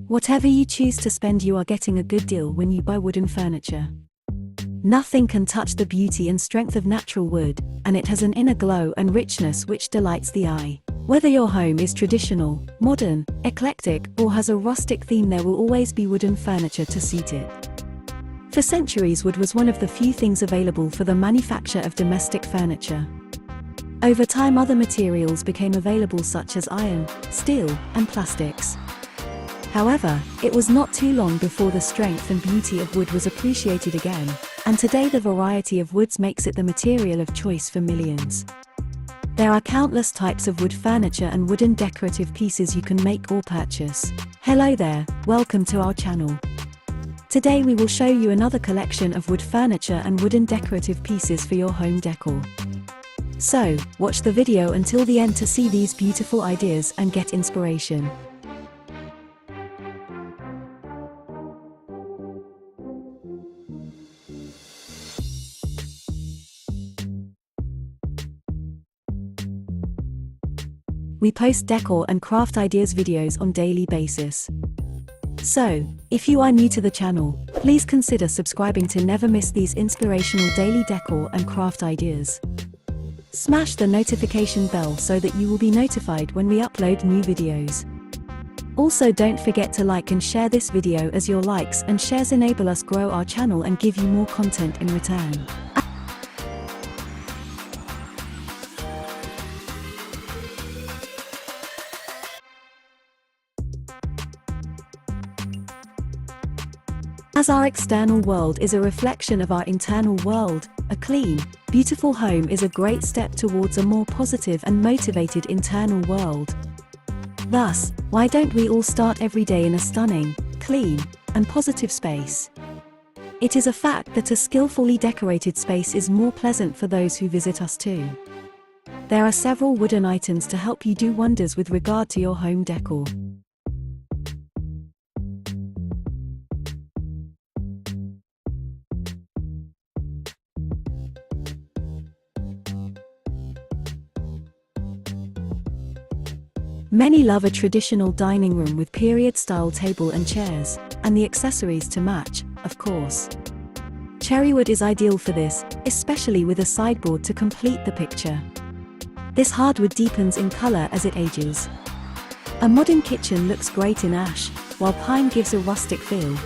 Whatever you choose to spend, you are getting a good deal when you buy wooden furniture. Nothing can touch the beauty and strength of natural wood, and it has an inner glow and richness which delights the eye. Whether your home is traditional, modern, eclectic, or has a rustic theme, there will always be wooden furniture to suit it. For centuries, wood was one of the few things available for the manufacture of domestic furniture. Over time, other materials became available such as iron, steel, and plastics. However, it was not too long before the strength and beauty of wood was appreciated again, and today the variety of woods makes it the material of choice for millions. There are countless types of wood furniture and wooden decorative pieces you can make or purchase. Hello there, welcome to our channel. Today we will show you another collection of wood furniture and wooden decorative pieces for your home decor. So, watch the video until the end to see these beautiful ideas and get inspiration. We post decor and craft ideas videos on daily basis. So, if you are new to the channel, please consider subscribing to never miss these inspirational daily decor and craft ideas. Smash the notification bell so that you will be notified when we upload new videos. Also, don't forget to like and share this video, as your likes and shares enable us grow our channel and give you more content in return. As our external world is a reflection of our internal world, a clean, beautiful home is a great step towards a more positive and motivated internal world. Thus, why don't we all start every day in a stunning, clean, and positive space? It is a fact that a skillfully decorated space is more pleasant for those who visit us too. There are several wooden items to help you do wonders with regard to your home decor. Many love a traditional dining room with period-style table and chairs, and the accessories to match, of course. Cherrywood is ideal for this, especially with a sideboard to complete the picture. This hardwood deepens in color as it ages. A modern kitchen looks great in ash, while pine gives a rustic feel.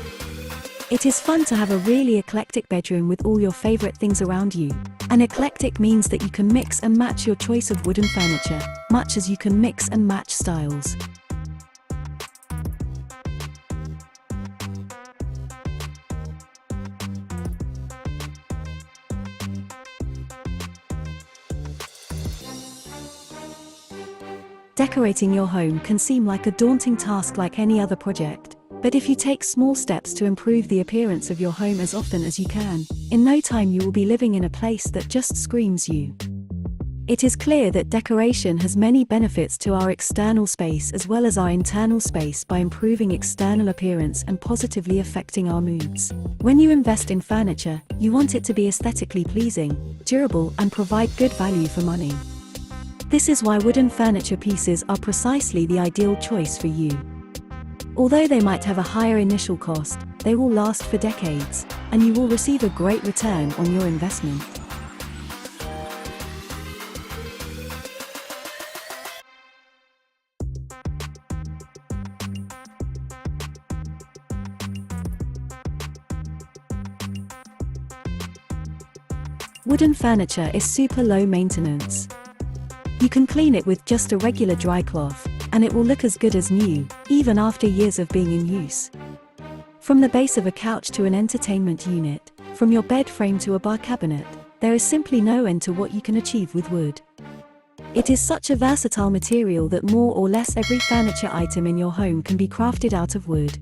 It is fun to have a really eclectic bedroom with all your favorite things around you. And eclectic means that you can mix and match your choice of wooden furniture, much as you can mix and match styles. Decorating your home can seem like a daunting task like any other project. But if you take small steps to improve the appearance of your home as often as you can, in no time you will be living in a place that just screams you. It is clear that decoration has many benefits to our external space as well as our internal space by improving external appearance and positively affecting our moods. When you invest in furniture, you want it to be aesthetically pleasing, durable, and provide good value for money. This is why wooden furniture pieces are precisely the ideal choice for you. Although they might have a higher initial cost, they will last for decades, and you will receive a great return on your investment. Wooden furniture is super low maintenance. You can clean it with just a regular dry cloth, and it will look as good as new, even after years of being in use. From the base of a couch to an entertainment unit, from your bed frame to a bar cabinet, there is simply no end to what you can achieve with wood. It is such a versatile material that more or less every furniture item in your home can be crafted out of wood.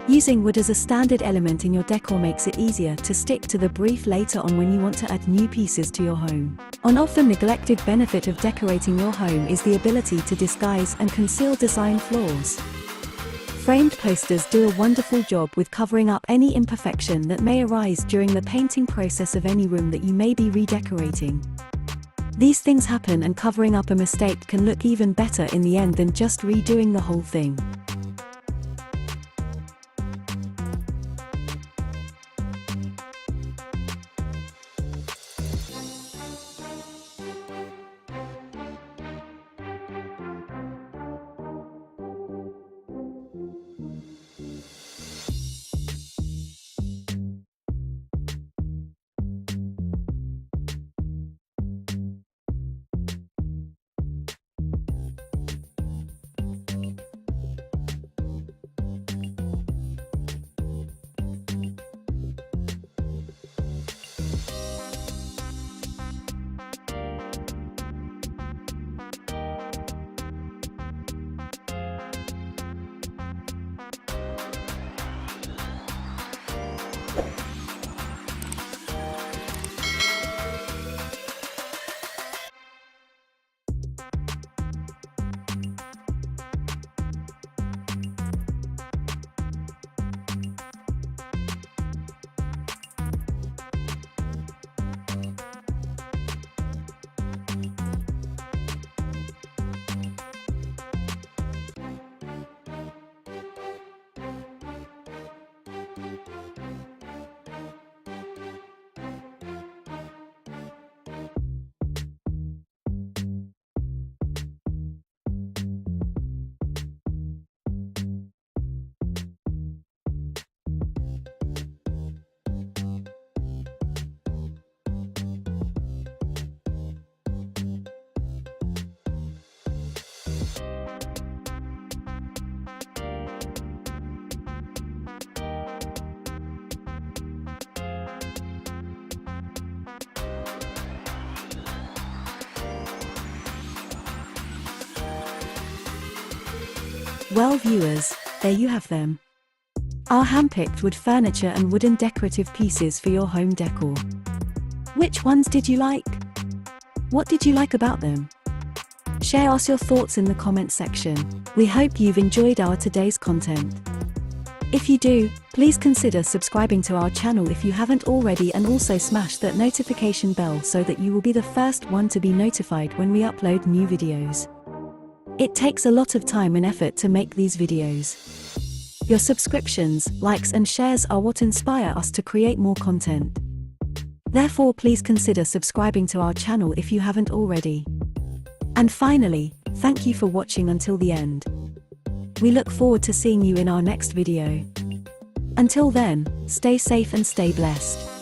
Using wood as a standard element in your decor makes it easier to stick to the brief later on when you want to add new pieces to your home. An often neglected benefit of decorating your home is the ability to disguise and conceal design flaws. Framed posters do a wonderful job with covering up any imperfection that may arise during the painting process of any room that you may be redecorating. These things happen, and covering up a mistake can look even better in the end than just redoing the whole thing. Well viewers, there you have them. Our hand-picked wood furniture and wooden decorative pieces for your home decor. Which ones did you like? What did you like about them? Share us your thoughts in the comment section. We hope you've enjoyed our today's content. If you do, please consider subscribing to our channel if you haven't already, and also smash that notification bell so that you will be the first one to be notified when we upload new videos. It takes a lot of time and effort to make these videos. Your subscriptions, likes and shares are what inspire us to create more content. Therefore, please consider subscribing to our channel if you haven't already. And finally, thank you for watching until the end. We look forward to seeing you in our next video. Until then, stay safe and stay blessed.